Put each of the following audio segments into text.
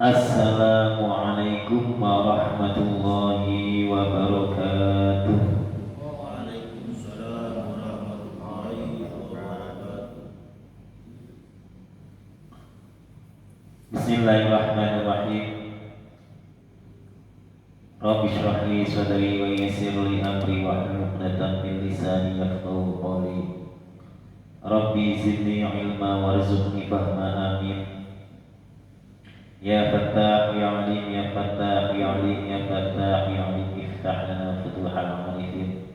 Assalamualaikum warahmatullahi wabarakatuh. Waalaikumsalam warahmatullahi wabarakatuh. Bismillahirrahmanirrahim. Rabbi shrah li sadri wa yassir li amri wahlul 'uqdatam min lisani yafqahu qawli. Rabbi zidni ilma warzuqni fahma, amin. Ya Fattah ya Alim ya Fattah ya Alim ya Fattah ya Alim, iftah lana futuhal arifin.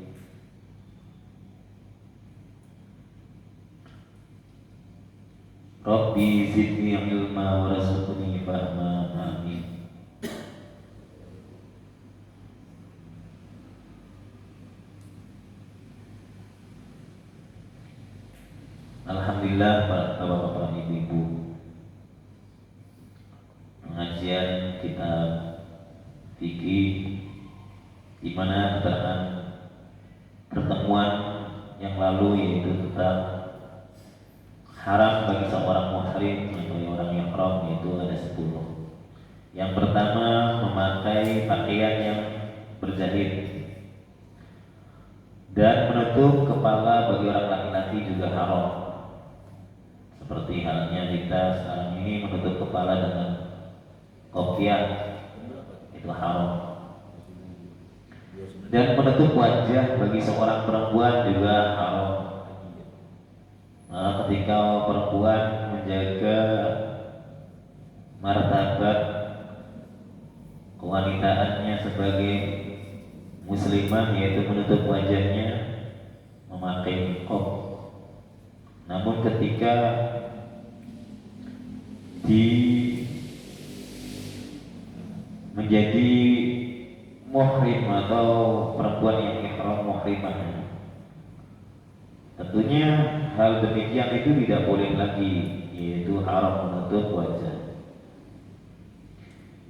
Rabbi zidni ilma warzuqni fahma, amin. Alhamdulillah para bapak-bapak, ibu-ibu, pengajian kitab fikih di mana keterangan pertemuan yang lalu yaitu tentang haram bagi seorang muhrim atau orang yang ihram, yaitu ada 10. Yang pertama, memakai pakaian yang berjahit dan menutup kepala bagi orang laki-laki juga haram. Seperti halnya kita sekarang ini menutup kepala dengan kopiah, itu haram. Dan menutup wajah bagi seorang perempuan juga haram. Nah, ketika perempuan menjaga martabat kewanitaannya sebagai muslimah, yaitu menutup wajahnya, memakai niqab. Namun ketika menjadi muhrim atau perempuan yang ihram muhrimah, Tentunya hal demikian itu tidak boleh lagi, yaitu haram menutup wajah.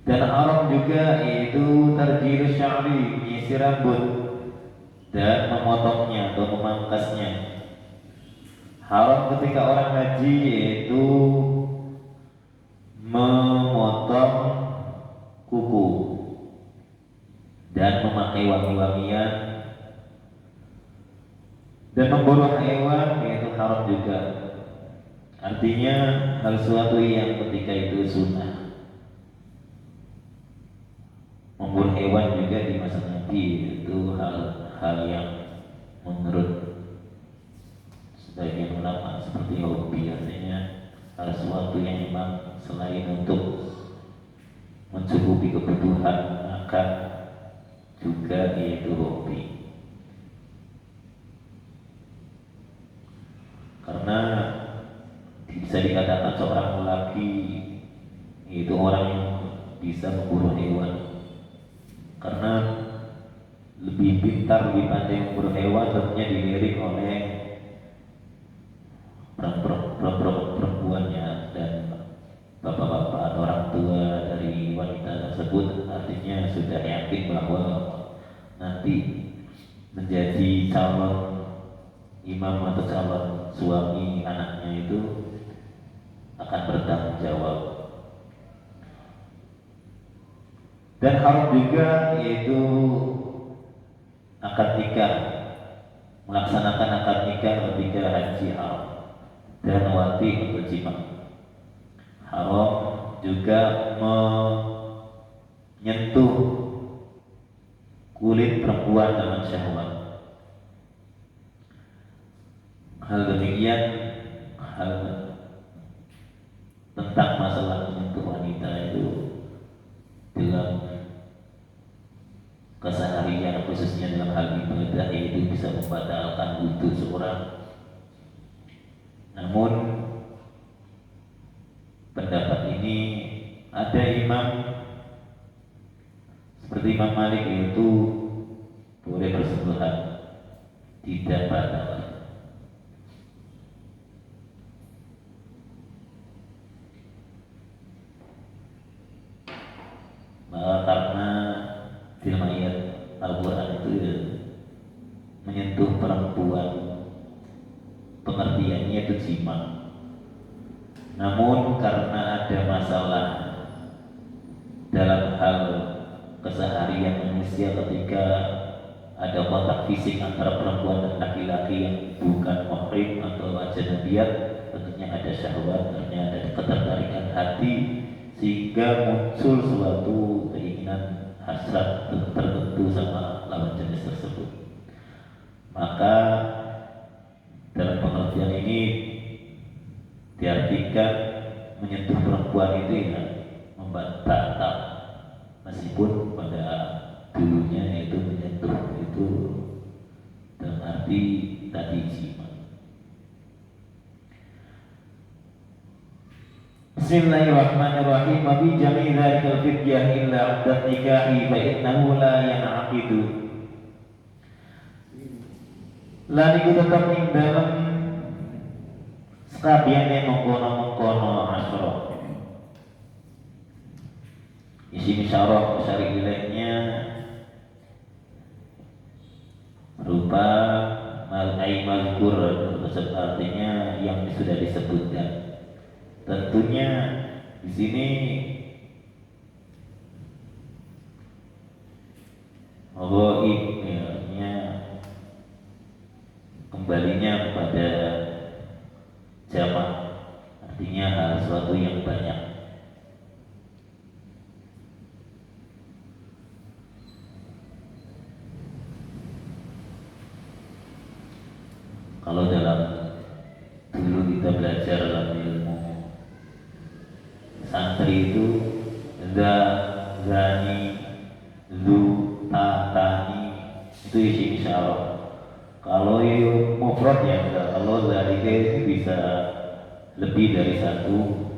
Dan haram juga yaitu tarjil sya'ri, menyisir rambut dan memotongnya atau memangkasnya. Haram ketika orang haji yaitu memotong kuku dan memakai wangi-wangian dan memburu hewan, yaitu haram juga. Artinya hal sesuatu yang ketika itu sunnah. Memburu hewan juga di masa Nabi itu hal yang menurut sebagian ulama seperti hobi, artinya hal sesuatu yang memang selain untuk mencukupi kebutuhan makan juga yaitu hobi. Karena bisa dikatakan seorang lelaki itu orang yang bisa memburu hewan, karena lebih pintar, lebih pandai memburu hewan tentunya dilirik oleh perempuannya dan bapak-bapak atau orang tua dari wanita tersebut. Artinya sudah yakin bahwa nanti menjadi calon imam atau calon suami anaknya itu akan bertanggung jawab. Dan haram juga yaitu akad nikah, melaksanakan akad nikah ketika haji haram, dan wati untuk jima. Haram juga menyentuh kulit perempuan dengan syahwat. Hal demikian, hal tentang masalah menyentuh wanita itu dalam keseharian, khususnya dalam hal ibadah, itu bisa membatalkan wudhu seorang. Namun pendapat ini ada imam seperti Imam Malik itu boleh bersentuhan, tidak batal. Karena dalam ayat Al-Quran itu menyentuh perempuan, pengertiannya itu jima. Namun karena ada masalah dalam hal keseharian manusia ketika ada kontak fisik antara perempuan dan laki-laki yang bukan muhrim atau ajnabiyat, tentunya ada syahwat, tentunya ada ketertarikan hati, sehingga muncul suatu keinginan hasrat tertentu sama lawan jenis tersebut. Maka dalam pengertian ini diartikan menyentuh perempuan itu ya membatal, meskipun pada dulunya itu menyentuh itu dalam arti tadi jima. Bismillahirrahmanirrahim. Wa bi jami' dzalikal fidyah illa 'inda nikahi fa innahu la yan'aqidu. Lan iku tetep ing dalem sakabehane mengkono-mengkono asra. Isi misyarah syari ilaihnya berupa mal-mazkur, artinya yang sudah disebutkan. Tentunya di sini ghaib, artinya kembalinya kepada jamak, artinya hal sesuatu yang banyak. Kalau dalam dulu kita belajar dalam ilmu santri itu zani, zu, tani itu isi isyarah. Kalau mufrad ya enggak. Kalau zalika itu bisa lebih dari satu,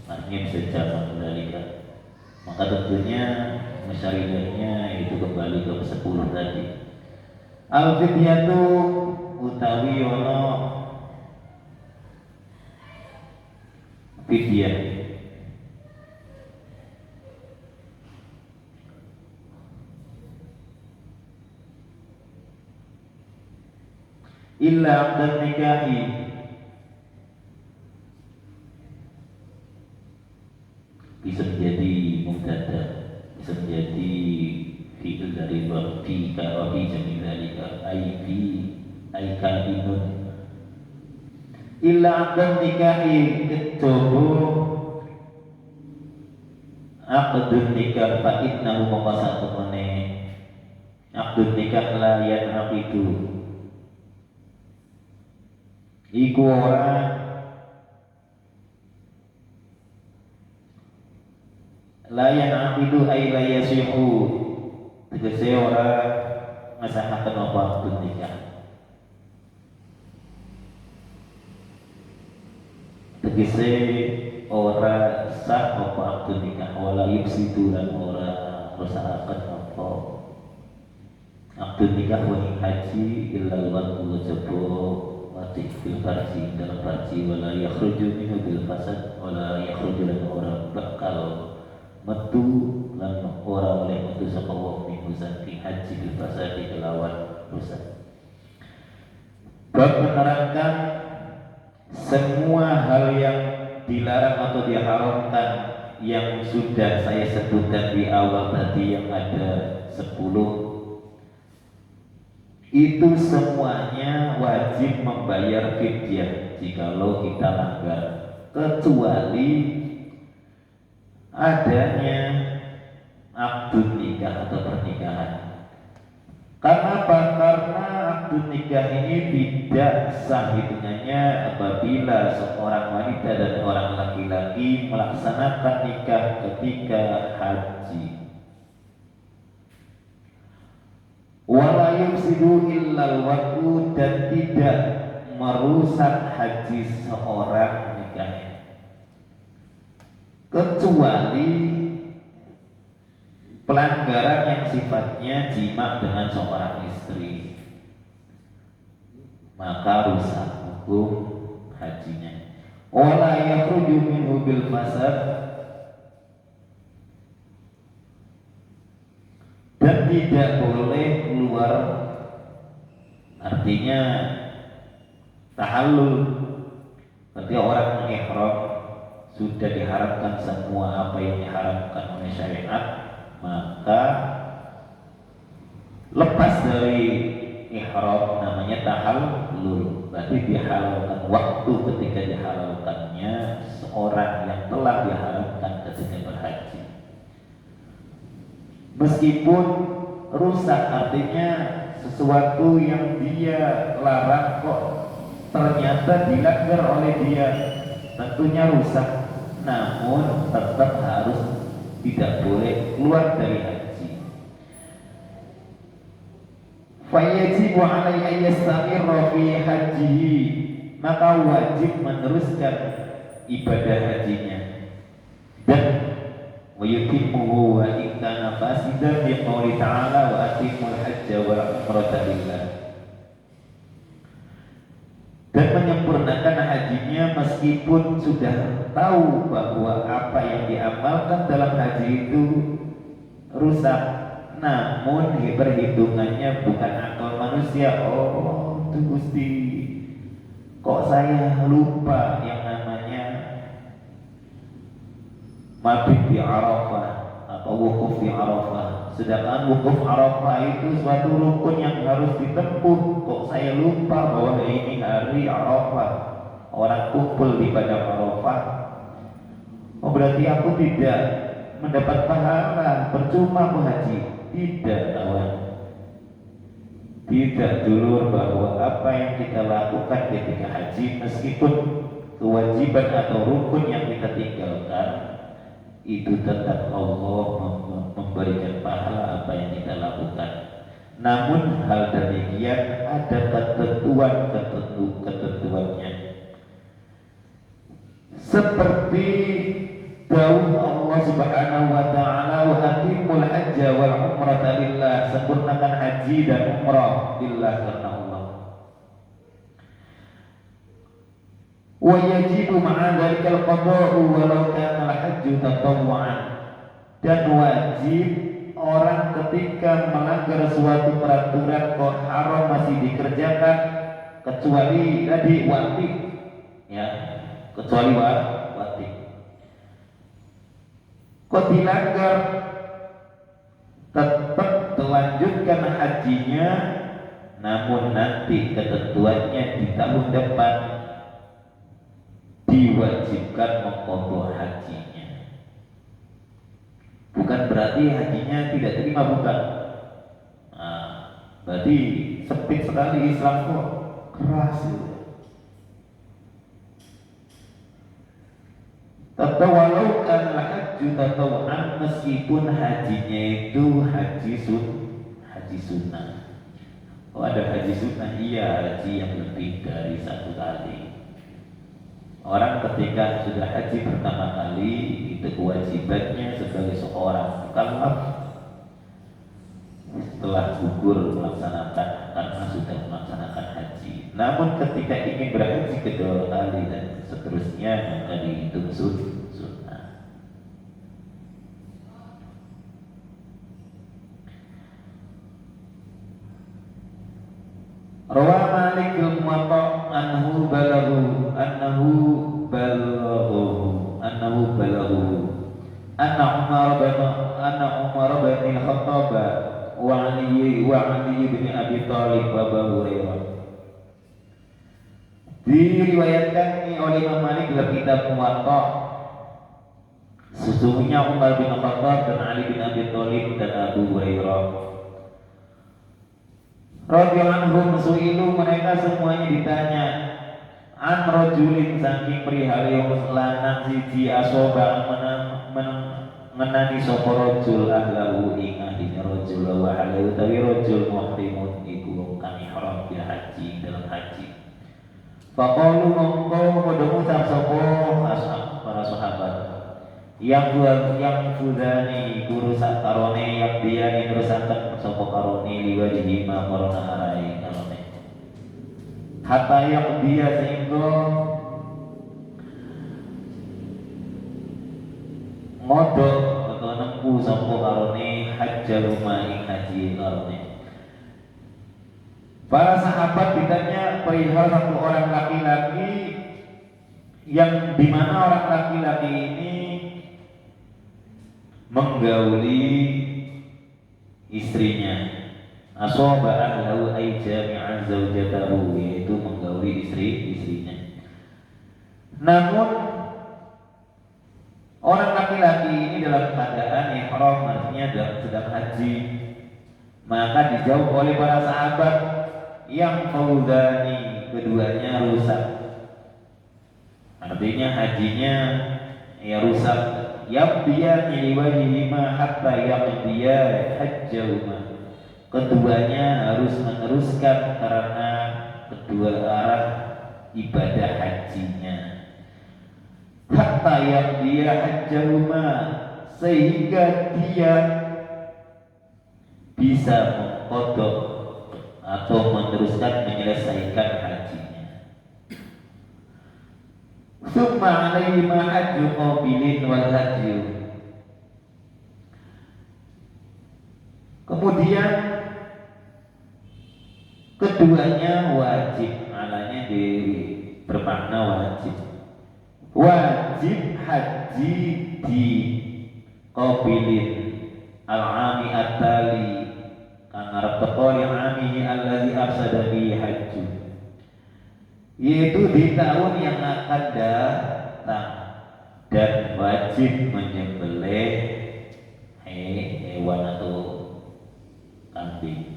artinya bisa jamak zalika. Maka tentunya masyarilahnya itu kembali ke 10 tadi. Al-fidyatu utawi ana fidyah. Illa 'aqdan nikahi, bisa menjadi mubtada, bisa menjadi fi'il dari verb fi ka fi jami' dzalika ai fi ai kainun. Illa 'aqdan nikahi, kecoba aqdun nikah fa innahu maqasatu mane aqdun nikah la yanaqidu, iku ora la yanaqidu ay la yasihu, tegese ora ngasahaken apa aqdun nikah, tegese ora sah apa aqdun nikah, wala yufsidu lan ora rusakaken apa aqdun nikah wa haji illa al-waqtu jabo wati fil farji dalam farji, wala yakhruju minhu bil fasad, wala yakhruju lan ora bakal metu lan ora oleh metu sapa wong minhu saking haji bil fasad kelawan rusak. Bab menerangkan semua hal yang dilarang atau diharamkan yang sudah saya sebutkan di awal tadi, yang ada 10, itu semuanya wajib membayar fidyah jikalau kita langgar, kecuali adanya akdun nikah atau pernikahan. Karena apa? Karena akdun nikah ini tidak sah hitungannya apabila seorang wanita dan orang laki-laki melaksanakan nikah ketika haji. Wala yufsidu illal waqtu, dan tidak merusak haji seorang nikahnya, kecuali pelanggaran yang sifatnya jima dengan seorang istri, maka rusak hukum hajinya. Wala yakhruju minhu bil fasad, dan tidak boleh keluar, artinya tahallul, berarti orang mengihram sudah diharamkan semua apa yang diharamkan oleh syariat, maka lepas dari ihram namanya tahallul, berarti dihalalkan waktu ketika dihalalkannya seorang yang telah diharamkan ketika berhaji. Meskipun rusak, artinya sesuatu yang dia larang kok ternyata dilanggar oleh dia, tentunya rusak, namun tetap harus tidak boleh keluar dari haji. Fayajibu alaihi ayyastamirra fi hajihi, maka wajib meneruskan ibadah hajinya, dan wayutimmuhu wa in kana fasidan bi qouli ta'ala wa atimul hajja wal umrata lillah, dan menyempurnakan hajinya meskipun sudah tahu bahwa apa yang diamalkan dalam haji itu rusak, namun perhitungannya bukan akal manusia. Oh itu Gusti, kok saya lupa yang namanya mabit di Arafah atau wukuf di Arafah, sedangkan wukuf Arafah itu suatu rukun yang harus ditempuh. Kok saya lupa bahwa ini hari Arafah, orang kumpul di padang Arafah. Oh berarti aku tidak mendapat pahala, percuma aku haji. Tidak, kawan. Tidak dulur, bahwa apa yang kita lakukan ketika haji, meskipun kewajiban atau rukun yang kita tinggalkan, itu tetap Allah memberikan pahala apa yang kita lakukan. Namun hal demikian ada ketentuannya, seperti dawuh Allah Subhanahu wa taala, wa atimul hajja wal umrata lillah, sempurnakan haji dan umrah lillah, karena Allah. wa yajibu ma'a dzalikal qada'u walau kana al-hajju tatawwu'an, dan wajib orang ketika melanggar suatu peraturan kok haram masih dikerjakan kecuali tadi wajib, ya, kecuali wajib. Kok dilanggar tetap melanjutkan hajinya, namun nanti ketentuannya di tahun depan diwajibkan mengqadha hajinya. Bukan berarti hajinya tidak terima, bukan. Nah, berarti sempit sekali Islam kok, keras ya. Tetap walau kan hajju tatawu'an, meskipun hajinya itu haji sunnah. Oh, ada haji sunnah, iya, haji yang lebih dari satu kali. Orang ketika sudah haji pertama kali, itu kewajibannya sebagai seorang mukallaf setelah gugur melaksanakan, karena sudah melaksanakan haji. Namun ketika ingin berhaji kedua kali dan seterusnya, maka dihitung sunnah. Rawa Malik al-Muwatta annahu balaghu anna Umar bin al-Khattab wa Ali bin Abi Thalib wa Abu Hurairah. Diriwayatkan oleh Imam Malik dalam kitab Muwatta, sesungguhnya Umar bin Khattab dan Ali bin Abi Thalib dan Abu Hurairah radhiyallahu anhum su'ilu, mereka semuanya ditanya an rajulin saking perihal yang lanang siji asoba mengenani sapa rajul ahlahu ing ahline rajul wa halu tawi rajul muhrimun iku kang ihram bil haji dalam haji. Faqalu mongko padha ngucap sapa para sahabat, yang fudani guru sakarone yang dia nerusaken sapa karone liwajhi ma marana arai karone hatta yang dia sehingga ngodok atau nempuh sapa karone hajjal rumah ing haji karone. Para sahabat ditanya perihal satu orang laki-laki yang dimana orang laki-laki ini menggauli istrinya, asoba ahlahu ay jami'an zaujatahu, yaitu menggauli istrinya. Namun orang laki-laki ini dalam keadaan ihram, artinya sedang haji, maka dijawab oleh para sahabat yang faudani, keduanya rusak, artinya hajinya ya rusak. Yabdiya liwajihima hatta yaqdiya hajjahuma, keduanya harus meneruskan karena kedua arah ibadah hajinya. Hatta yaqdiya hajjahuma, sehingga dia bisa mengqadha atau meneruskan menyelesaikan hajinya. Summa alaihi ma hajju qabilin wal hajju, kemudian keduanya wajib, alanya bermakna wajib. Wajib haji di qabilin al-ami at-tali kang arep teko li amihi allazi afsada bi hajju, yaitu di tahun yang akan datang, dan wajib menyembelih hewan atau kambing.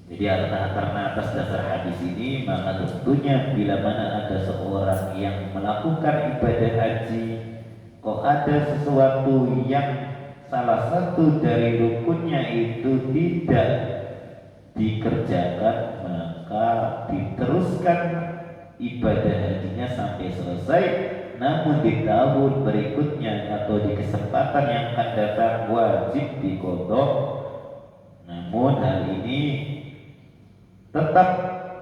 Jadi karena atas dasar hadis ini, maka tentunya bila mana ada seorang yang melakukan ibadah haji, kok ada sesuatu yang salah satu dari rukunnya itu tidak dikerjakan, maka diteruskan ibadah hajinya sampai selesai. Namun di tahun berikutnya atau di kesempatan yang akan datang wajib diqadha. Namun hal ini tetap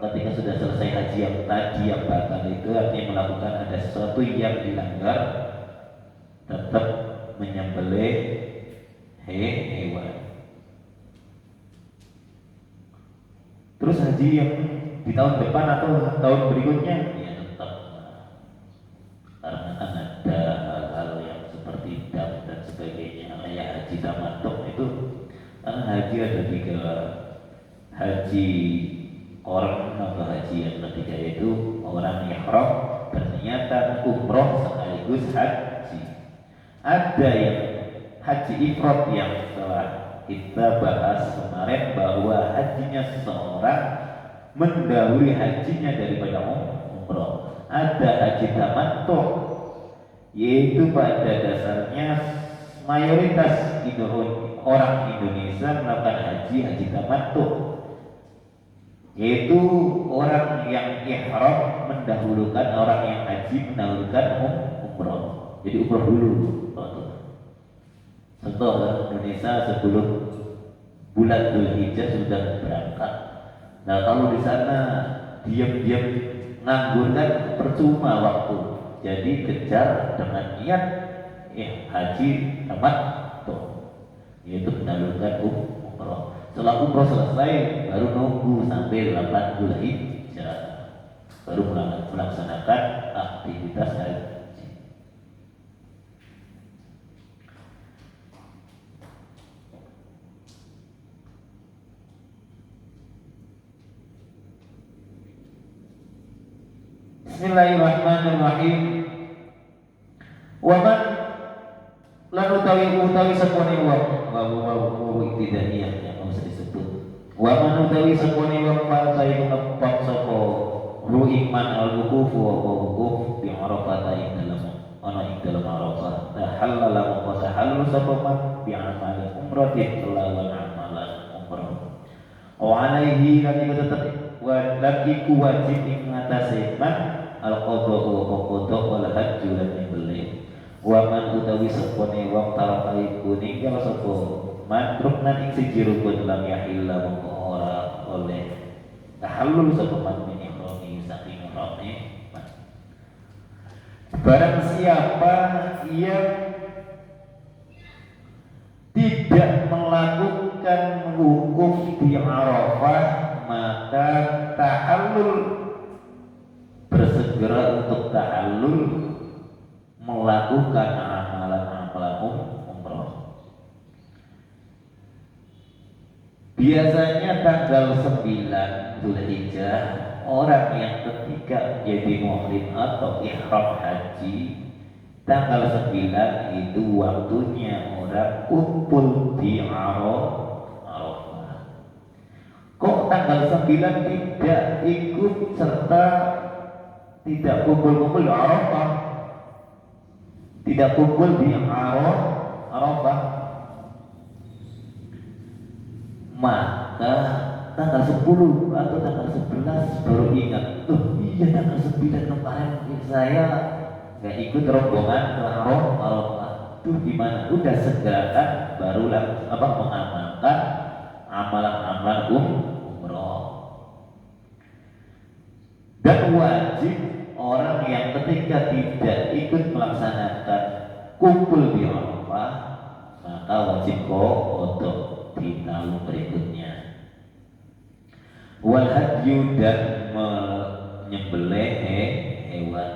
ketika sudah selesai haji yang tadi yang batal itu artinya melakukan ada sesuatu yang dilanggar, tetap menyembelih hewan. Terus haji yang di tahun depan atau tahun berikutnya ya tetap, karena kan ada hal-hal yang seperti dam dan sebagainya. Kayak haji tamattu itu karena haji ada 3, haji orang atau haji yang ketiga itu orang ihram berniatan umroh sekaligus haji. Ada yang haji ifrad yang telah kita bahas kemarin bahwa hajinya seseorang mendahului hajinya daripada umroh. Ada haji tamattu, yaitu pada dasarnya mayoritas orang Indonesia melakukan haji tamattu, yaitu orang yang ihram mendahulukan orang yang haji mendahulukan umroh. Jadi umroh dulu. Contoh Indonesia sebelum bulan Dzulhijjah sudah berangkat. Nah kalau di sana diam-diam nganggur kan percuma waktu. Jadi kejar dengan niat haji tamattu, yaitu mendahulukan umroh. Setelah umroh selesai baru nunggu sampai 8 Dzulhijjah baru melaksanakan aktivitas haji. Bismillahirrahmanirrahim. Wa man lan utawi sapone wa ibtidaiyah yang harus disebut. Wa man utawi sapone wa fatai ngepak sapa ru iman al-wuquf wa wuquf bi Arafah ing dalam Arafah. Tahallala wa tahallul sapa man bi amal umratin kelawan amalan umrah. Wa alaihi lan tetep iku wajib ing ngatasi man al-qadha wa qadha wal hajj lan nyembelih. Wa man utawi sapone wong talakai ninggal sapa man ruknan ing siji rukun lam yahilla mongko ora oleh tahallul sapa man min ihrami saking ihrami. Barang siapa yang tidak melakukan wukuf di Arafah, maka tahallul, bersegera untuk tahallul melakukan amalan-amalan umroh. Biasanya tanggal 9 Dzulhijjah orang yang ketika jadi muhrim atau ihram haji, tanggal 9 itu waktunya orang kumpul di Arafah. Kok tanggal 9 tidak ikut serta tidak kumpul-kumpul di Arafah, tidak kumpul di Arafah? Maka tanggal 10 atau tanggal 11 baru ingat, iya tanggal 9 kemarin saya nggak ikut rombongan ke Arafah. Tuh gimana? Udah segerakan barulah mengamalkan amalan-amalan umroh. Dan wajib orang yang ketika tidak ikut melaksanakan kumpul di Arafah, maka wajib qadha di tahun berikutnya. Wal hadyu, dan menyembelih hewan.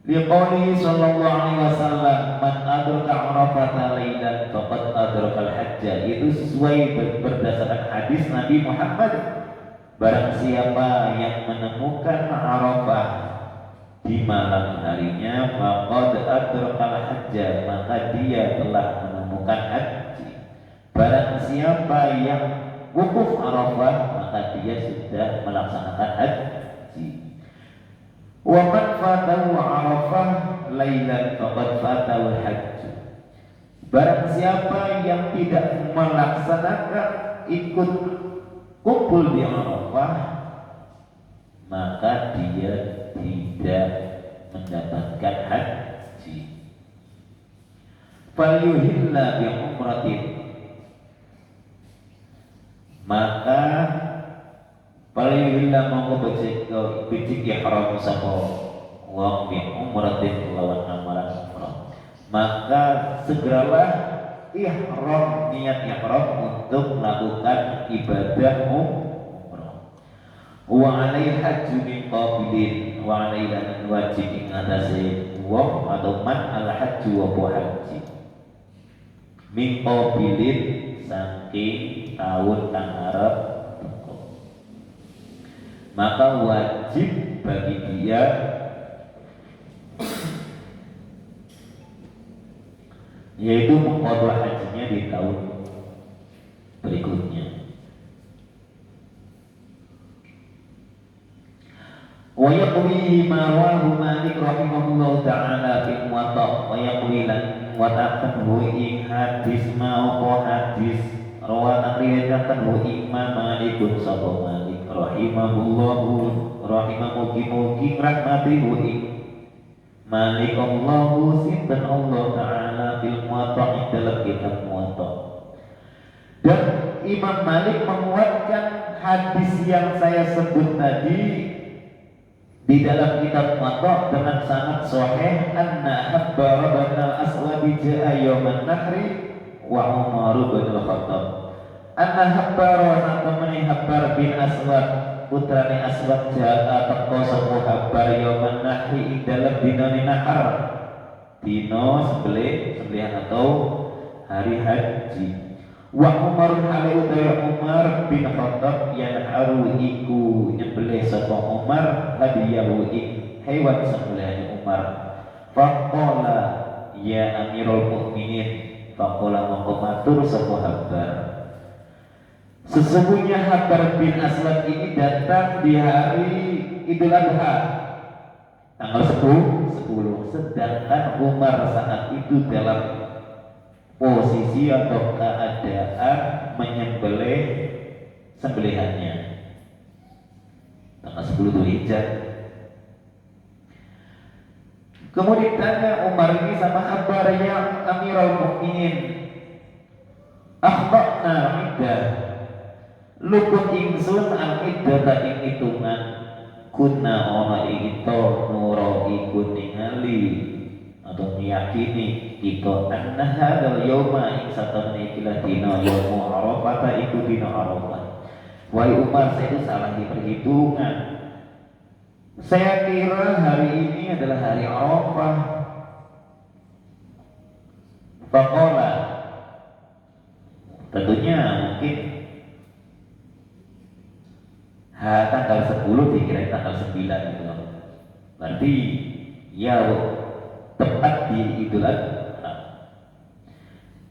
Liqouli sallallahu alaihi wasallam, man adraka Arafata lailan faqad adrakal hajja. Itu sesuai berdasarkan hadis Nabi Muhammad. Barang siapa yang menemukan Arafah di malam harinya, faqad adrakal hajja, maka dia telah menemukan haji. Barang siapa yang wukuf Arafah, maka dia sudah melaksanakan haji. Wa man fatahu Arafah lailan faqad fatahu hajj. Barang siapa yang tidak melaksanakan ikut kumpul di Arafah, maka dia tidak mendapatkan haji. Falyuhilla bi umratin, maka Waliyulillah mongko becik ihram sapa wong bi umratin lawan amalan umrah. Maka segeralah ihram, niat ihram untuk melakukan ibadah umrah. Wa alaihi hajju min qabilin, wa alaihi lan wajib ing atase wong atau man al hajju wa haji min qabilin saking tahun kang arep teko. Maka wajib bagi dia yaitu mengqadha hajinya di tahun berikutnya. Wa yaqwi ma rawahu Malik rahimahullah ta'ala fi Muwatta, wa yaqwi lan watakan ing hadis ma hadis rawan riwayatkan Imam Malik sapa Malik rahimahullah rahimahuki rahmati Malik Allahu sinten Allah Ta'ala fil Muwatta dalam kitab Muwatta. Dan Imam Malik menguatkan hadis yang saya sebut tadi di dalam kitab Muwatta dengan sanad sahih anna Habbar bin al-Aswad jaa yauman nahri wa Umar bin al-Khattab. Anna Habbar wa tamani Habbar bin Aswad putrane Aswad jaa teko sapa Habbar yauman nahri ing dalam dinane nahar. Dino sembelihan atau hari haji. Wa Umar hale utawa Umar bin Khattab yang haru iku nyembelih sapa Umar hadiyahu ing hewan sembelihan Umar. Faqala ya Amirul Mukminin, faqala mongko matur sapa Habbar. Sesungguhnya Habbar bin Aswad ini datang di hari Idul Adha tanggal 10, sedangkan Umar saat itu dalam posisi atau keadaan menyembelih sembelihannya tanggal 10 Dzulhijjah. Kemudian tanya Umar ini sama Habbar, ya Amirul Mukminin, akhtana iddah, luput ingsun al-iddah ing hitungan kunna ana ito nuro iku ningali atau meyakini kita anna hadzal yauma ing satamne ikilah dina yaumul Arafah iku dina Arafah. Wahai Umar, saya itu salah di perhitungan. Saya kira hari ini adalah hari Arafah. Faqala, tentunya mungkin tanggal 10 dikira tanggal 9 gitu loh. Berarti ya tepat di Idul Adha.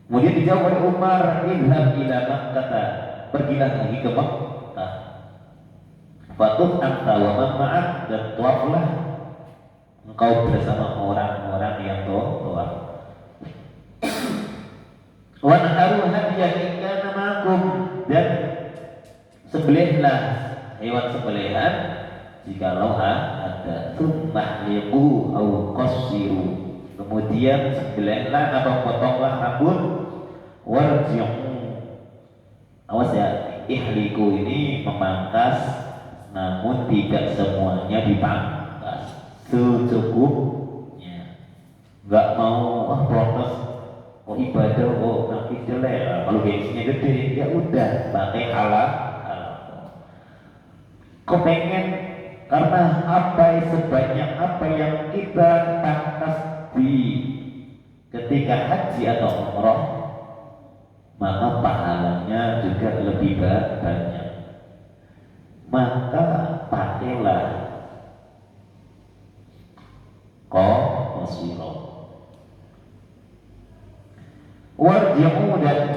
Kemudian dijawab oleh Umar, idhab ila Makkah, pergilah lagi ke Makkah. Fatuf anta wa man ma'ak, dan tuaflah engkau bersama orang-orang yang tuaf. Wa naharu hadiyan in kana ma'akum, dan sembelihlah hewan sembelihan jikalau ada. Tummahliqu au qassiru, kemudian sembelihlah atau potonglah rambut. Warji'u, awas ya, ihliku ini memangkas namun tidak semuanya dipangkas, secukupnya. Nggak mau protes, ibadah, nanti jelek, kalau gengsinya gede, ya udah pakai halal. Kau pengen karena apa sebanyak apa yang kita pangkas di ketika haji atau umrah, maka pahalanya juga lebih banyak. Maka pakailah qasira. Warji'u, dan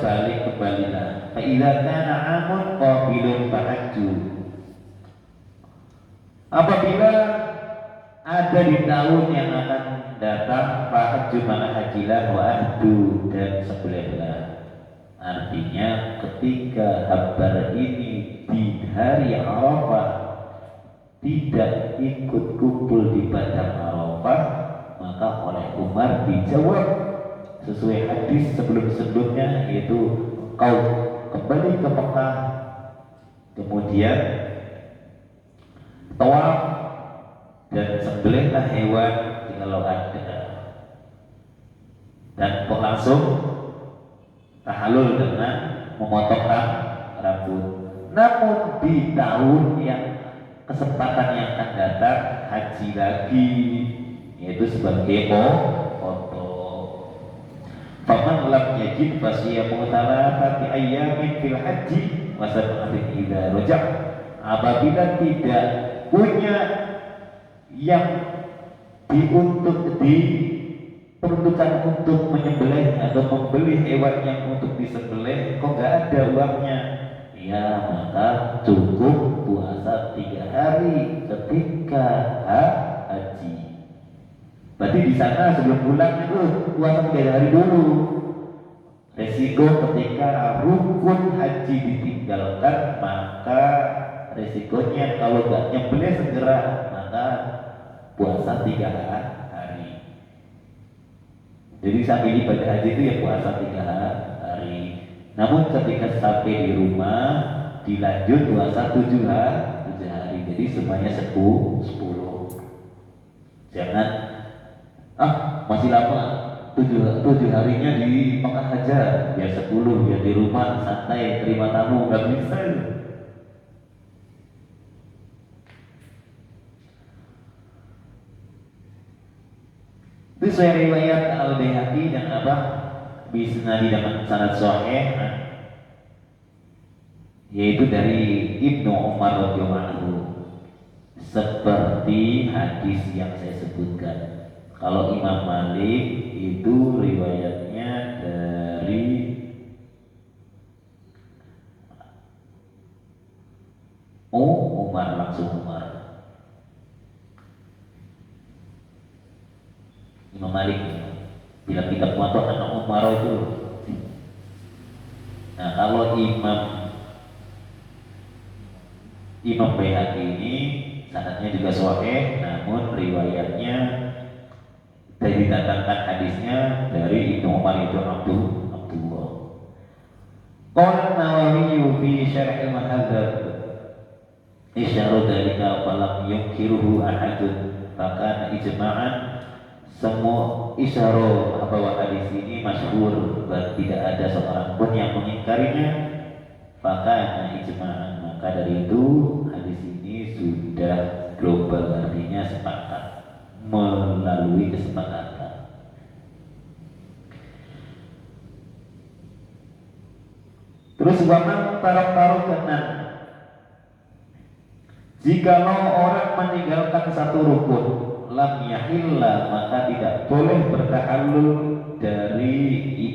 kembalilah. Fa idza kana 'amun qabilun fahajju, apabila ada di tahun yang akan datang fahajju maka hajilah wa ahdu, dan sembelihlah. Artinya ketika Habbar ini di hari Arafah tidak ikut kumpul di padang Arafah, maka oleh Umar dijawab sesuai hadis sebelum-sebelumnya, yaitu kau kembali ke Mekah, kemudian tawaf dan sembelihlah hewan kalau ada, dan langsung tahallul dengan memotong rambut. Namun di tahun yang kesempatan yang akan datang haji lagi, yaitu sebagai foto. Faman lam yajid fasiyamu thalathati ayyamin fil haji wa sab'atin idza raja'. Apabila tidak punya yang diperuntukkan untuk menyembelih atau membeli hewan yang untuk disembelih, kok nggak ada uangnya, ya maka cukup puasa 3 hari ketika haji. Berarti di sana sebelum pulang itu puasa 3 hari dulu. Resiko ketika rukun haji ditinggalkan, maka resikonya kalau nggak nyembelih segera, maka puasa 3 hari. Jadi sampai ibadah haji itu ya puasa 3 hari. Namun ketika sampai di rumah dilanjut puasa 7 hari. Jadi semuanya 10. Jangan masih lama 7 harinya di Mekah aja, biar 10 ya di rumah santai terima tamu, nggak bisa. Itu sesuai riwayat Al-Baihaqi dan bisnadi dengan sanad sahih, yaitu dari Ibnu Umar radhiyallahu anhu, seperti hadis yang saya sebutkan. Kalau Imam Malik itu riwayatnya dari Umar, langsung Umar. Imam Malik bilang kitab Muwatta anak Umar itu. Nah, kalau Imam Baihaqi ini sanadnya juga sahih, namun riwayatnya didatangkan hadisnya dari Ibnu Umar itu Abdullah. Qala Nawawi fi Syarh al-Muhadzab isyarat dzalika falam yunkiruhu ahadun, maka ijma'an semua isyarat bahwa hadis ini masyhur dan tidak ada seorang pun yang mengingkarinya, maka ijma'an, maka dari itu hadis ini sudah global, artinya sepakat, melalui kesepakatan. Terus waman taruh kenan, jikalau orang meninggalkan satu rukun, lam yahilla, maka tidak boleh bertahallul dari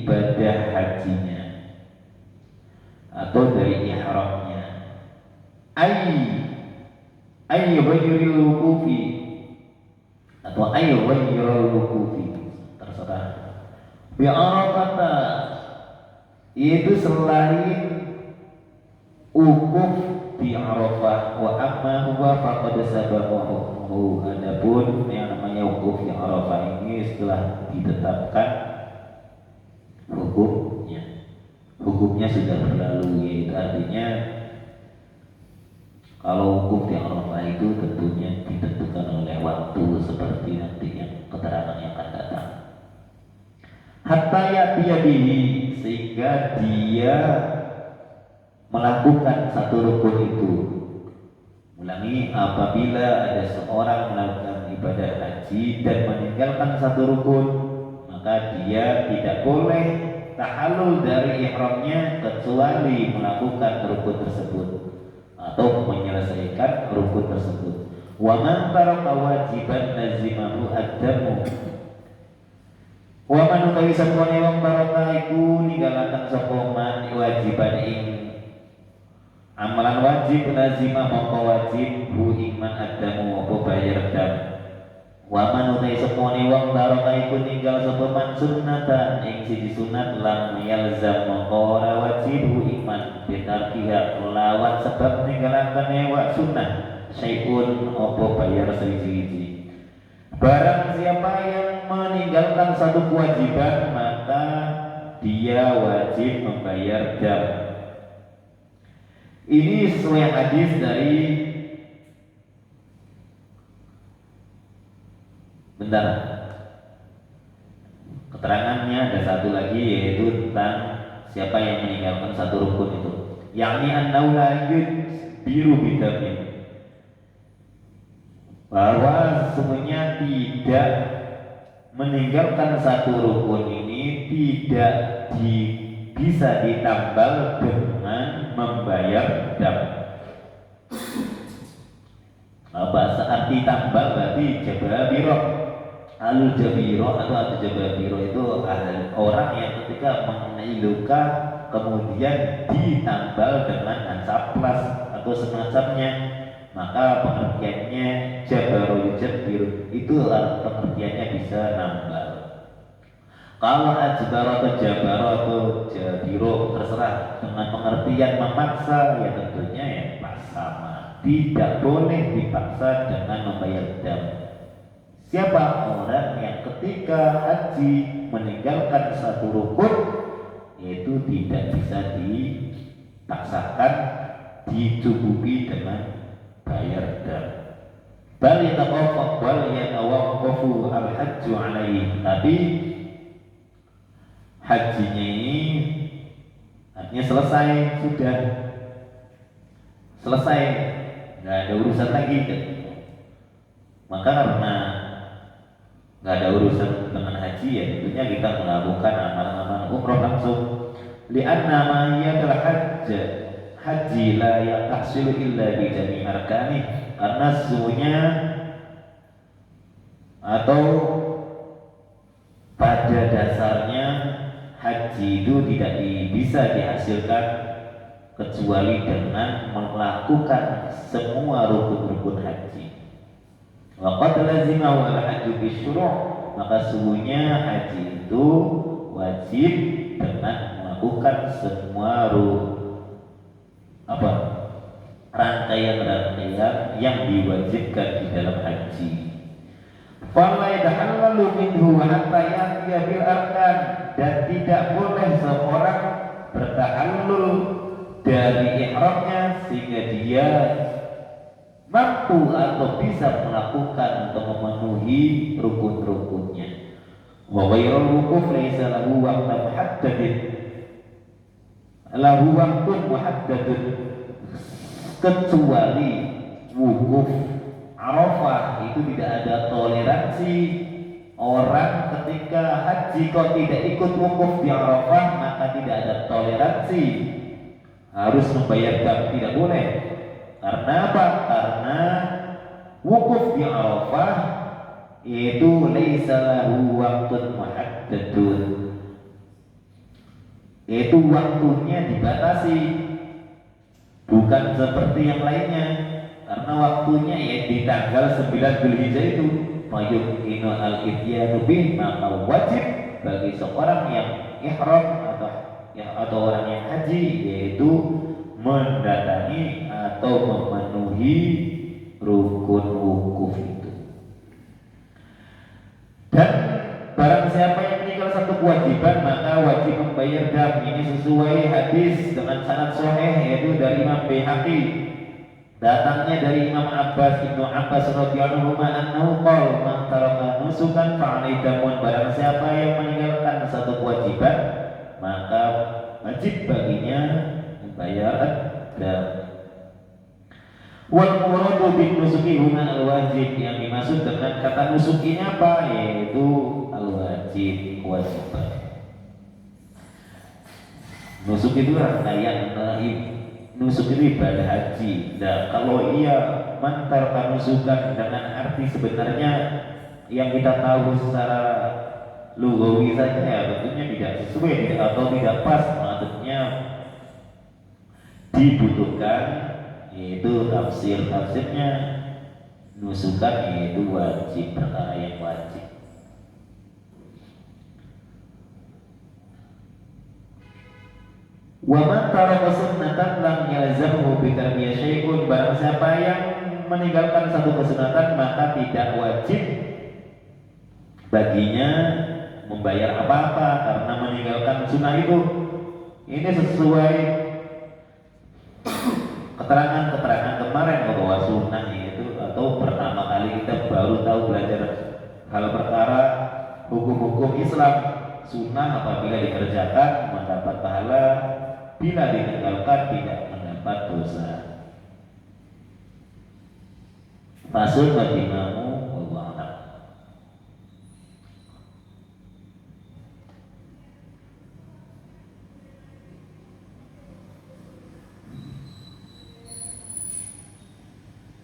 ibadah hajinya atau dari ihramnya. Ghairil wuqufi atau ghairil wuqufi, terserah. Bi Arafah, yaitu selain ukuf di Arafah. Wa amma huwa faqad sababahu, adapun yang namanya ukuf di Arafah ini setelah ditetapkan hukumnya sudah berlalu, yaitu artinya kalau ukuf di Arafah itu tentunya ditentukan oleh waktu seperti nanti yang keterangan yang akan datang. Hatta ya'tiyabihi, sehingga dia melakukan satu rukun itu. Ulangi, apabila ada seorang melakukan ibadah haji dan meninggalkan satu rukun, maka dia tidak boleh tahallul dari ihramnya kecuali melakukan rukun tersebut atau menyelesaikan rukun tersebut. Wa man taraka wajiban lazimahu ad-damu. Wa man utawi sapane wong baraka iku ninggalaken sapa man wajiban ing amalan wajib, lazimah mongko wajib hu iman ad-damu apa bayar dam. Wa man utawi sapane wong baraka iku ninggal sapa man sunnatan ing siji sunat, lam yalzam mongko ora wajib hu iman bitarkiha lawan sebab ninggalaken wa sunnah syai'un apa bayar siji-siji. Barang siapa yang meninggalkan satu kewajiban, maka dia wajib membayar dam. Ini sesuai hadis dari Bentar. Keterangannya ada satu lagi yaitu tentang siapa yang meninggalkan satu rukun itu. Yakni annahu la yujbiru bidamin. Bahwa sesungguhnya tidak meninggalkan satu rukun ini tidak bisa ditambal dengan membayar dam. Bahasa arti tambal berarti jababiro. Alul jabiro atau al jababiro itu adalah orang yang ketika mengenai luka kemudian ditambal dengan ansaplas atau semacamnya, maka pengertiannya jabarul jabir itu pengertiannya bisa nambal. Kalau ajbar atau jabar atau jabiro terserah, dengan pengertian memaksa ya tentunya ya pas sama. Tidak boleh dipaksa dengan membayar dam. Siapa orang yang ketika haji meninggalkan satu rukun yaitu tidak bisa dipaksakan dicukupi dengan bayar dam. Bal yatawaqqafu al-hajju alaihi. Tapi hajinya ini artinya selesai, sudah selesai, nggak ada urusan lagi. Maka karena nggak ada urusan dengan haji ya tentunya kita melakukan amal-amal umroh langsung. Lianna ma adalah haji la yahsilu illa bi jami' arkani, karena sesungguhnya atau pada dasarnya haji itu tidak bisa dihasilkan kecuali dengan melakukan semua rukun-rukun haji. Wa qad lazimahu al-hajju bisyuru', maka sesungguhnya haji itu wajib dengan melakukan semua rangkaian-rangkaian yang diwajibkan di dalam haji. Fala yatahallalu minhu hatta ya'tiya bil arkan, dan tidak boleh seorang bertahallul dari ihramnya sehingga dia mampu atau bisa melakukan atau memenuhi rukun-rukunnya. Wa ghairul wukuf laisa lahu waqtun muhaddadin, lahu waqtun muhaddadun, kecuali wukuf Arafah itu tidak ada toleransi. Orang ketika haji kok tidak ikut wukuf di Arafah maka tidak ada toleransi, harus membayar dam, tidak boleh. Karena apa? Karena wukuf di Arafah itu laisa lahu waqtun muhaddadun, itu waktunya dibatasi, bukan seperti yang lainnya. Karena waktunya ya di tanggal 9 Dzulhijjah itu mayuqinu al-ityanu bih, maka wajib bagi seorang yang ihram atau orang yang haji yaitu mendatangi atau memenuhi rukun wukuf itu. Dan barang siapa yang meninggal satu kewajiban maka wajib membayar dam. Ini sesuai hadis dengan sanad sahih yaitu dari Imam Baihaqi, datangnya dari Imam Ibnu Abbas radhiyallahu anhu qala man taraka nusukan fa'alaihi damun, barang siapa yang meninggalkan satu kewajiban maka wajib baginya membayar dam. Wal muradu bin nusuki huna al-wajib, yang dimaksud dengan kata nusuk ini apa? Yaitu al-wajib, kewajiban. Nusuk itu rangkaian nusuk itu ibadah haji. Nah, kalau ia mantar nusukan dengan arti sebenarnya yang kita tahu secara lugawi saja ya tentunya tidak sesuai atau tidak pas. Maksudnya dibutuhkan yaitu tafsirnya nusukan yaitu wajib, perkara yang wajib. Wa man taraka sunnatan lam yalzamhu bi tarbiyah syai'un, barang siapa yang meninggalkan satu kesunatan maka tidak wajib baginya membayar apa-apa karena meninggalkan sunnah itu. Ini sesuai keterangan kemarin bahwa sunnah itu atau pertama kali kita baru tahu belajar hal perkara hukum-hukum Islam. Sunnah apabila dikerjakan mendapat pahala, bila ditinggalkan tidak mendapat dosa. Fasul bagimamu wallahu a'lam.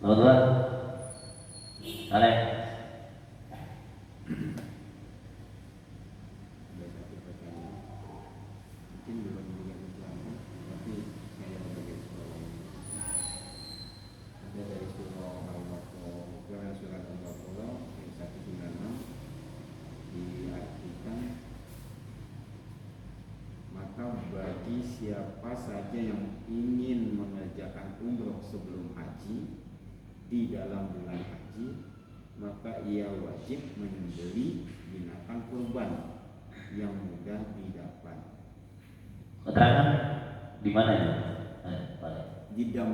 Tuan-tuan, Alek. Bagi siapa saja yang ingin mengerjakan umroh sebelum haji di dalam bulan haji, maka ia wajib menyembelih binatang kurban yang mudah didapat. Keterangan di mana ya? Di dam,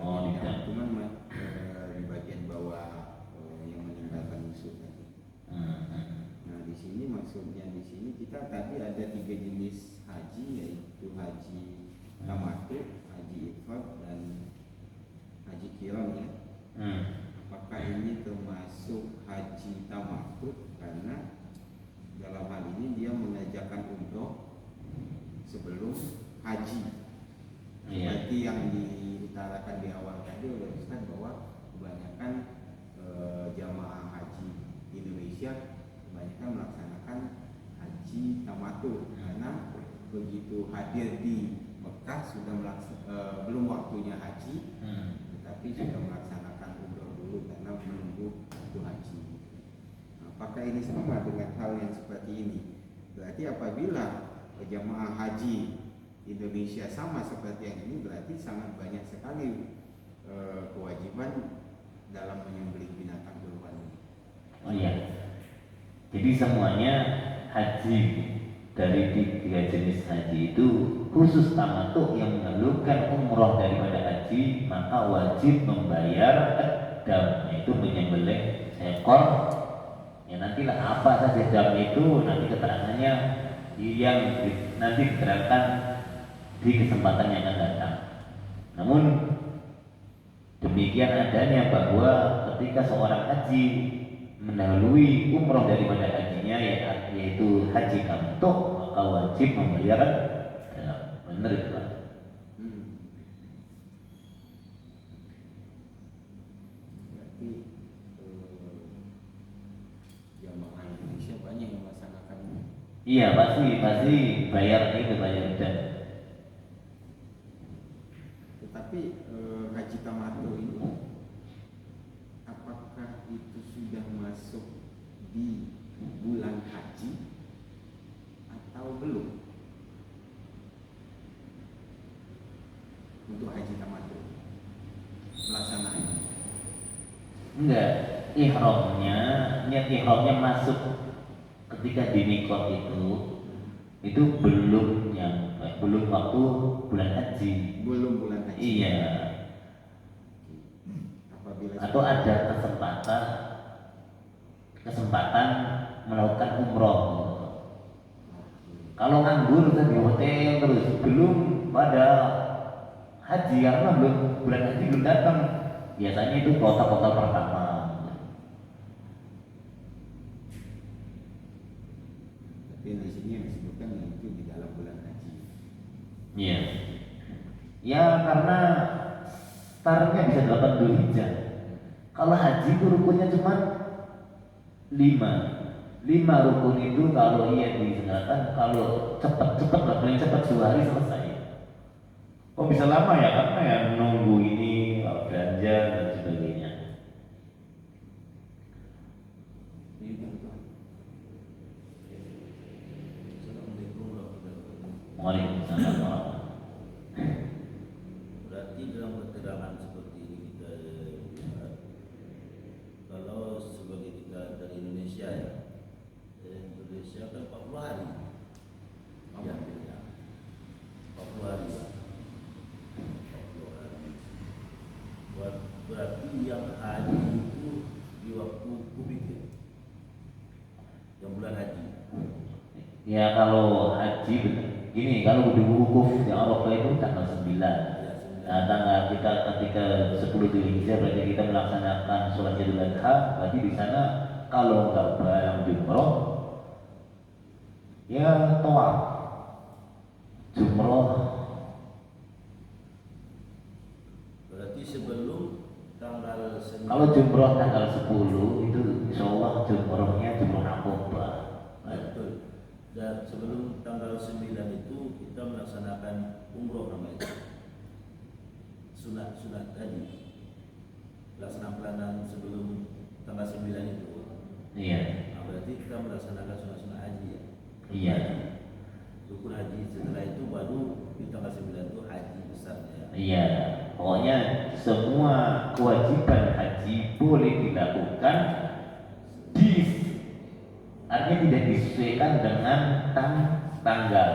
Oh, di dam. cuman di bagian bawah yang meninggalkan musuh tadi. Nah, di sini maksudnya di sini kita tadi ada 3 jenis haji, yaitu haji tamattu, haji ifrad, dan haji qiran ya. Apakah ini termasuk haji tamattu? Karena dalam hal ini dia mengerjakan umroh sebelum haji. Seperti yang diutarakan di awal tadi oleh Ustaz bahwa kebanyakan jamaah haji Indonesia kebanyakan melaksanakan haji tamattu, karena begitu hadir di Mekah sudah belum waktunya haji, tetapi sudah melaksanakan umroh dulu karena menunggu waktu haji. Apakah ini sama dengan hal yang seperti ini? Berarti apabila jamaah haji Indonesia sama seperti yang ini, berarti sangat banyak sekali kewajiban dalam menyembelih binatang kurban. Oh iya. Jadi semuanya haji dari 3 jenis haji itu khusus tamattu yang mengeluhkan umroh daripada haji, maka wajib membayar dam, yaitu menyembelih ekor. Ya nantilah apa saja dam itu nanti keterangannya yang nanti diterangkan di kesempatan yang akan datang. Namun demikian adanya bahwa ketika seorang haji mendahului umroh daripada hajinya, yaitu haji tamattu, maka wajib membayar dam. Benar itu Pak? Berarti jamaah Indonesia banyak yang melaksanakan. Iya pasti bayar itu, bayar dam. Tetapi haji tamattu ini apakah itu sudah masuk di bulan haji atau belum? Untuk haji tamattu pelaksanaannya? Enggak, niat ihramnya masuk ketika di mikot itu belum waktu bulan haji. Belum bulan haji. Iya. Apabila Atau ada kesempatan melakukan umroh. Kalau nganggur kan di hotel terus belum pada haji, karena bulan haji belum datang. Biasanya itu kota-kota pertama. Tapi di sini yang disebutkan itu di dalam bulan haji. Iya. Ya karena startnya bisa 8 Dzulhijjah. Kalau haji itu rukunnya cuma 5 rukun itu kalau disengakan, kalau cepat lah, paling cepat 2 hari selesai. Kok bisa lama ya? Karena ya nunggu ini belanja dan sebagainya. Assalamualaikum warahmatullahi wabarakatuh. Waalaikumsalam warahmatullahi. Berarti dalam keterangan seperti ini kita lihat, kalau sebagai kita dari Indonesia ya, dari Indonesia kan 40 hari diambilnya, 40 hari ya, 40 hari. Berarti yang haji itu di waktu kubik ya, Ya kalau haji gini, kalau di wukuf di Arafah itu tanggal 9. Ya, Nah, tanggal kita ketika 10 Dzulhijjah berarti kita melaksanakan sholat Idul Adha, berarti di sana kalau nggak bareng jumroh ya tawaf jumroh. berarti sebelum tanggal 9. Kalau jumroh tanggal 10 itu insya Allah jumrohnya jumroh Aqobah. Betul. Dan sebelum tanggal 9 itu kita melaksanakan umroh namanya. Sunat tadi. Pelaksanaan sebelum tanggal 9 itu. Iya. Nah, berarti kita melaksanakan sunat haji ya. Iya. Rukun haji setelah itu baru di tanggal 9 itu haji besarnya. Iya. Pokoknya semua kewajiban haji boleh dilakukan di artinya tidak disesuaikan dengan tanggal.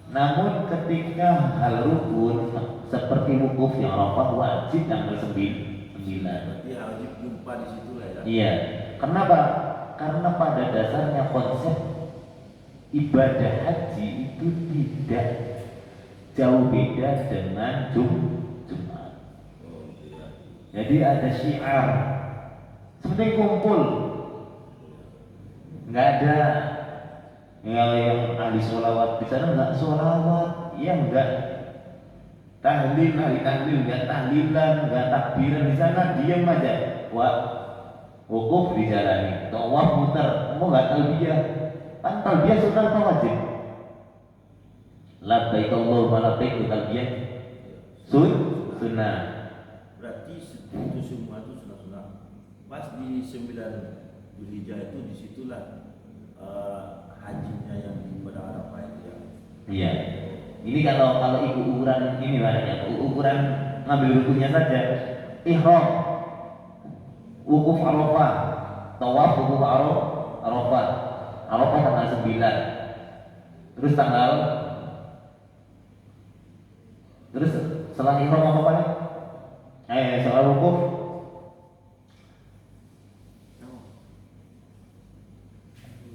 Namun ketika hal rukun seperti wukuf yang Arafah wajib tanggal 9. Berarti wajib jumpa di situ lah ya. Iya. Kenapa? Karena pada dasarnya konsep ibadah haji itu tidak jauh beda dengan Jumat. Oh, iya. Jadi ada syiar seperti kumpul, nggak ada yang ahli sholawat di sana nggak sholawat, ya nggak tahlil, ahli tahlil nggak tahlilan, nggak takbiran di sana diam aja. Wukuf dijalani, tawaf muter, mau nggak talbiyah? Kan talbiyah sunnah atau wajib? Labbaik Allahumma labbaik itu talbiyah sunnah. Berarti itu semua itu sunat-sunat. Pas di 9 Dzulhijjah itu disitulah hajinya yang pada Arafah itu ya. Iya. Ini kalau ikut ukuran ini barangnya, ukuran ngambil rukunnya saja. Ihram, wukuf Arafah, tawaf wukuf Arafah. Arafah tanggal 9. Terus setelah ihram apa nih? Setelah wukuf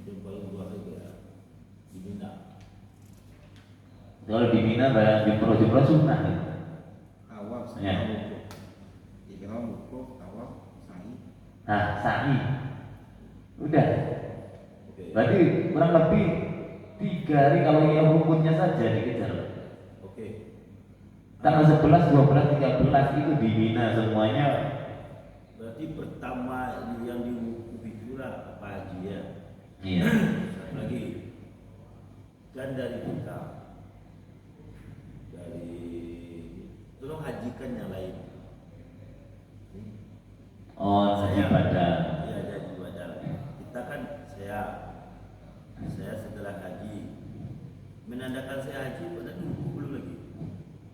Jumpa dua itu ya di Mina. kalau di Mina banyak jumroh sunnah ya. Tawaf sama Ya. wukuf. Ihram, wukuf, tawaf, sa'i. Nah, sa'i. Udah. Oke. Berarti kurang lebih 3 hari kalau yang rukunnya saja dikejar. Oke. Tanggal 11, 12, 13 itu di Mina semuanya. Berarti pertama yang diwukuf itu lah apa haji ya. Iya. Satu lagi kan dari kita tolong hajikan yang lain. Oh, haji badan. Ya jadi badal. Kita kan saya setelah haji menandakan saya haji pada wukuf belum lagi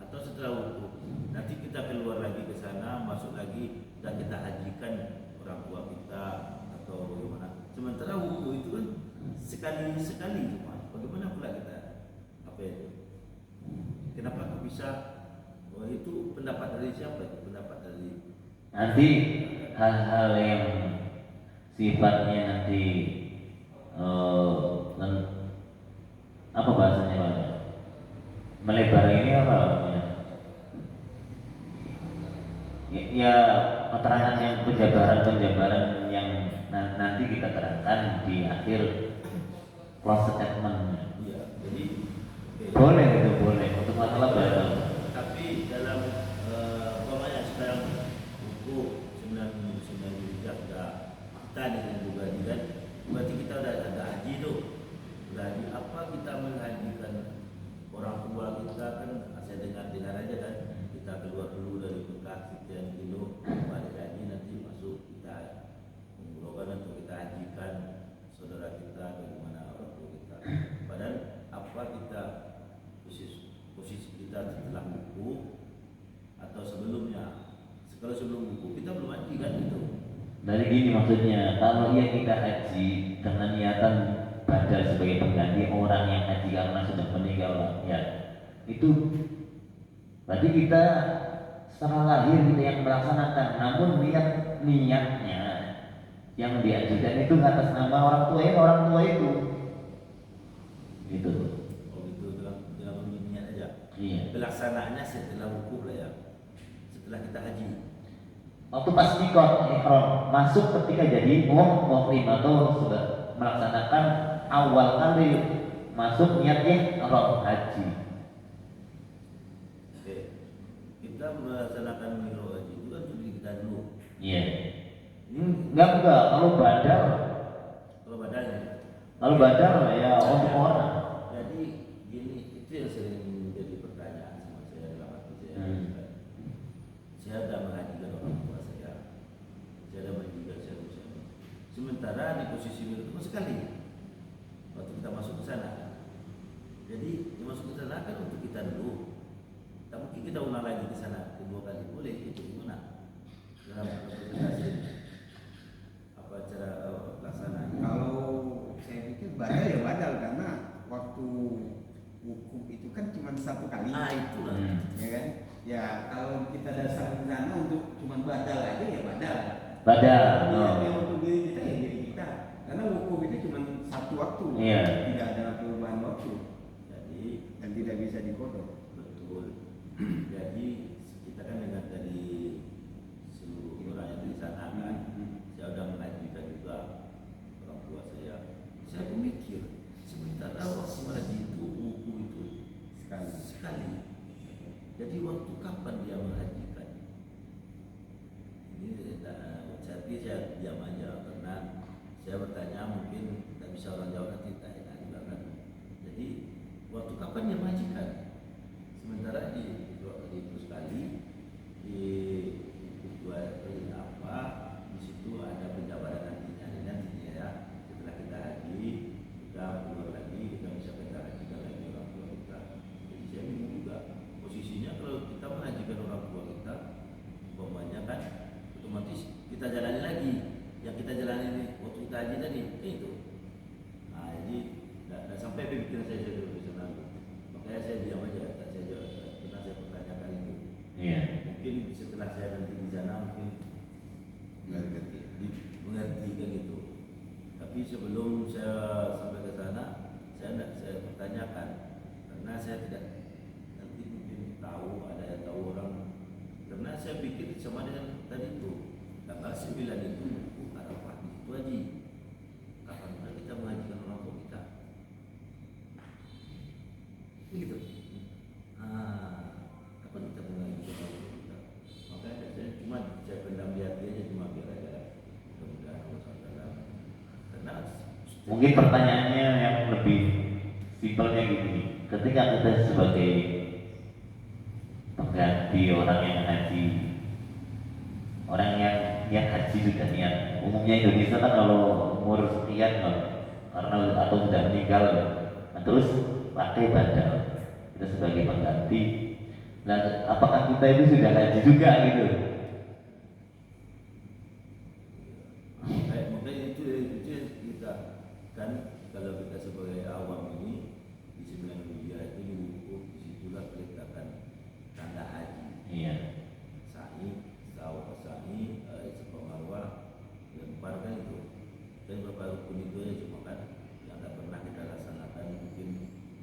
atau setelah wukuf nanti kita keluar lagi ke sana masuk lagi dan kita hajikan orang tua kita atau bagaimana. Sementara wukuf itu kan sekali cuma. Bagaimana pula kita apa itu? Kenapa kok bisa? Oh, itu pendapat dari siapa? Itu pendapat dari Nanti hal-hal yang sifatnya nanti apa bahasanya Pak? Melebar ini apa namanya? Ya keterangan yang penjabaran yang nanti kita terangkan di akhir close statement. iya. Jadi Boleh itu boleh untuk masalah bahasa. tapi dalam umpamanya sekarang buku 9 Dzulhijjah sudah kita dengan juga kan berarti kita udah ada haji tuh udah haji apa kita menghajikan orang tua kita kan saya dengar aja kan kita keluar dulu dari Mekah sekian kilo balik lagi nanti masuk kita umrohkan atau kita hajikan saudara kita bagaimana orang tua kita padahal apa kita posisi kita setelah buku atau sebelumnya kalau sebelum buku kita belum haji kan itu. Dari gini maksudnya, kalau ia kita haji dengan niatan badal sebagai pengganti orang yang haji karena sudah meninggal ya, itu berarti kita secara lahir kita yang melaksanakan, namun niatnya yang diajukan itu atas nama orang tua itu Itu. Oh itu dengan niat aja. Iya. Pelaksanaannya setelah wukuf lah ya. Setelah kita haji. Waktu pas mikot ihram masuk ketika jadi muhrim atau sudah melaksanakan awal kali masuk niatnya ihram haji. Oke. Kita melaksanakan mikot haji itu kan sudah kita dulu. Iya. Enggak kalau badal. Kalau badannya. Kalau badal ya untuk orang. Jadi gini itu yang sering jadi pertanyaan sama saya dalam hati saya. Saya sudah menghajikan orang tua saya. Saya sudah menjaga saya. Sementara di posisi itu sekali waktu kita masuk ke sana. Jadi yang masuk ke sana kan untuk kita dulu. Tak mungkin kita ulang lagi ke sana kedua kali, boleh itu gimana? Dalam presentasi apa cara pelaksanaan? Kalau saya pikir badal ya badal karena waktu wukuf itu kan cuma satu kali. Ah itulah. Ya kan? Ya kalau kita dasar ke sana untuk cuma badal aja ya badal. Badal. Yang untuk diri kita ya diri kita. Karena wukuf itu cuma satu waktu. Iya. Tidak ada perubahan waktu. Jadi Dan tidak bisa dikodok. betul. Jadi kita kan dengar dari seluruh orang yang di sana kan, saya sudah mengajukan juga orang tua saya. Saya pun mikir sementara waktu haji itu buku itu sekali. Jadi waktu kapan dia menghajikan? Ini saya diam aja karena saya bertanya mungkin tidak bisa orang jawab nanti tak enak juga kan. Jadi waktu kapan dia menghajikan? Sementara di itu sekali di dua apa di situ ada penjabaran nantinya ya setelah kita haji kita keluar lagi kita bisa kita hajikan lagi orang tua kita. Jadi saya bingung juga posisinya kalau kita menghajikan orang tua kita umpamanya kan otomatis kita jalani lagi yang kita jalani ini waktu kita haji tadi itu. Nah jadi tidak sampai pikiran saya dulu di sana. Makanya saya diam aja. Iya. Mungkin setelah saya nanti di sana mungkin mengerti kan gitu. Tapi sebelum saya sampai ke sana, saya pertanyakan karena saya tidak nanti mungkin tahu ada yang tahu orang karena saya pikir sama dengan tadi itu tanggal 9 itu Arafah itu haji. Kapan kita mengajikan orang tua kita? Begitu. Kapan kita mengajikan orang tua kita? Makanya saya pendam di hati aja cuma biar aja mudah-mudahan Allah karena Mungkin pertanyaannya yang lebih simpelnya gini, ketika kita sebagai pengganti orang yang haji, orang yang haji sudah niat, umumnya Indonesia kan kalau umur sekian karena atau sudah meninggal, nah, terus pakai badal, kita sebagai pengganti. Nah, apakah kita itu sudah haji juga gitu? Makanya itu kita kan kalau kita sebagai awam ini di 9 Hijriah itu diwukuf disitulah peletakan tanda haji. Iya. Sa'i, Safa Marwah, lempar kan itu. Dan beberapa rukun itu ya cuma kan yang tak pernah kita laksanakan mungkin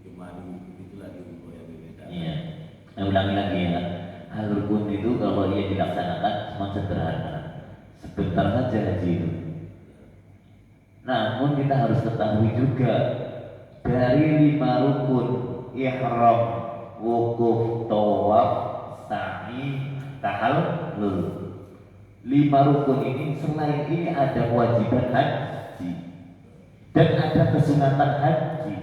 cuma di wukuf itulah di wukuf yang berbeda. Iya. Nah, ulangi lagi ya. Hal rukun itu kalau ia dilaksanakan cuma sederhana, sebentar saja haji itu. Namun kita harus ketahui juga dari 5 rukun ihram, wukuf, tawaf, sa'i, tahallul. 5 rukun ini selain ini ada kewajiban haji dan ada kesunatan haji.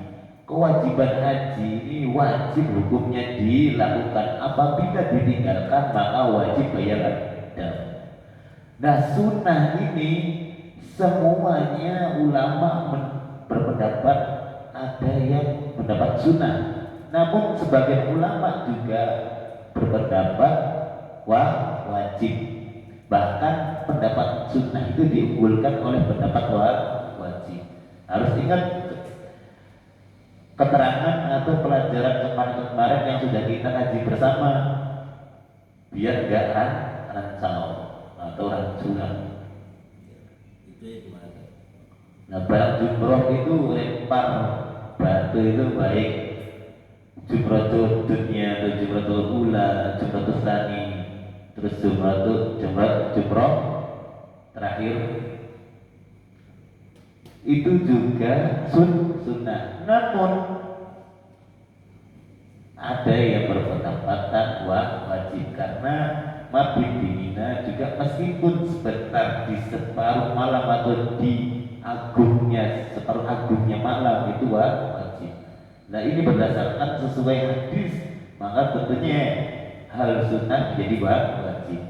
Kewajiban haji ini wajib hukumnya dilakukan, apabila ditinggalkan maka wajib bayar dam. Nah, sunnah ini semuanya ulama berpendapat ada yang mendapat sunnah, namun sebagian ulama juga berpendapat wajib. Bahkan pendapat sunnah itu diunggulkan oleh pendapat wajib. Harus ingat keterangan atau pelajaran kemarin yang sudah kita kaji bersama, biar enggak rancau atau rancuran. Itu ya gimana? Nah, barang jumroh itu lempar batu itu baik Jumratul dunia atau Jumratul ula, Jumratul tsani, terus Jumrah terakhir itu juga sunnah. Namun ada yang berpendapat wajib karena mabit di Mina juga meskipun sebentar di separuh malam atau di separuh agungnya malam itu wajib. Nah ini berdasarkan sesuai hadis, maka tentunya hal sunnah menjadi wajib.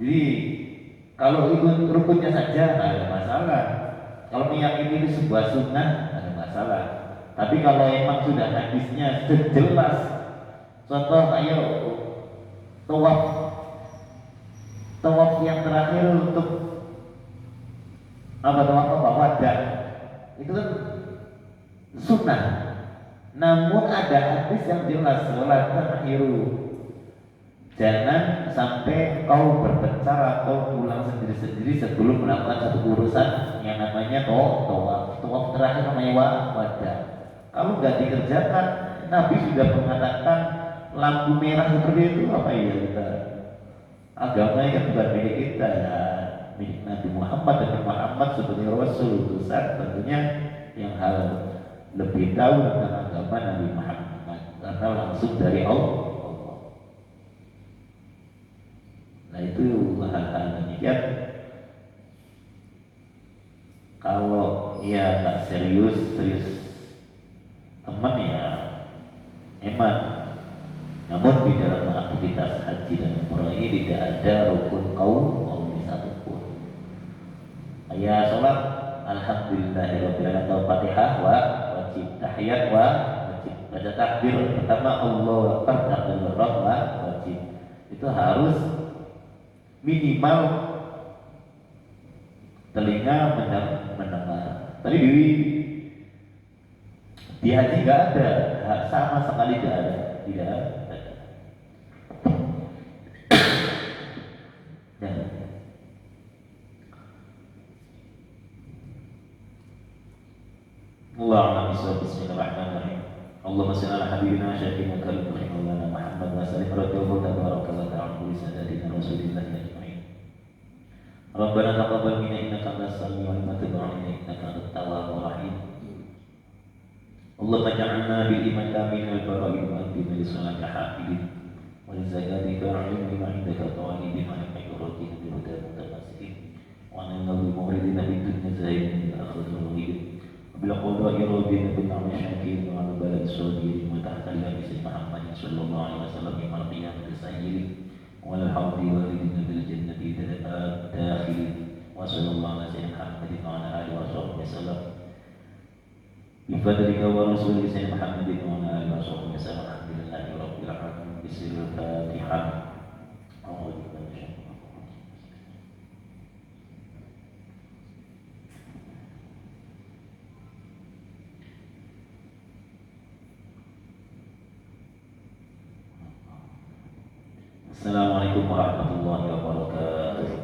Jadi kalau ikut rukunnya saja nggak ada masalah. Kalau meyakini itu sebuah sunnah nggak ada masalah. Tapi kalau emang sudah hadisnya jelas, contoh kayak tawaf yang terakhir untuk tawaf wadah itu kan sunnah. Namun ada hadis yang jelas sholat akhiru. Jangan sampai kau berpencar atau pulang sendiri-sendiri sebelum melakukan satu urusan yang namanya tawaf. Tawaf terakhir namanya wadah. Kalau nggak dikerjakan, Nabi sudah mengatakan lampu merah seperti itu apa ya kita? Agamanya kan bukan milik kita ya, milik Nabi Muhammad dan Muhammad sebagai Rasul utusan tentunya yang hal lebih tahu tentang agama Nabi Muhammad karena langsung dari Allah. Nah itu hal-hal demikian. Kalau ya nggak serius teman ya eman. Namun di dalam aktivitas haji dan umrah ini tidak ada rukun kaum satupun. Ya sholat alhamdulillahirobbilalamin atau fatihah wajib, tahiyat wajib, baca takbir pertama Allahu Akbar takbir wajib. Itu harus minimal telinga mendengar. Tadi di haji nggak ada, sama sekali tidak ada, tidak ada. Allahumma bismillahirrahmanirrahim. Allahumma shalli ala habibina syafiina karim rahimahullah Muhammad wa sallim radhiyallahu tabaraka wa ta'ala bi sadaqina rasulillah ajma'in. Rabbana taqabbal minna innaka antas samiul alim wa tub 'alaina innaka antat tawwabur rahim. Allahumma ja'alna bil iman kamil wal bara'il mu'addin li salati hafidin wa li zakati ka'alim lima indaka tawali bima yakruti bi hudan mutamassikin wa anna bil muridina bid dunya zaidin akhirul hidup bila qadra iradin bin amal syakirin wa ala balad sadirin wa tahta labis Muhammad sallallahu alaihi wasallam min qiyam sayyid wa al hawdi walidina bil jannati dakhilin wa sallallahu ala sayyidina Muhammadin wa ala alihi wa sahbihi wasallam bi fadlika wa rasulika sayyidina Muhammadin wa ala alihi wa sahbihi wasallam alhamdulillahi rabbil alamin bismillahil fatihah. Assalamualaikum warahmatullahi wabarakatuh.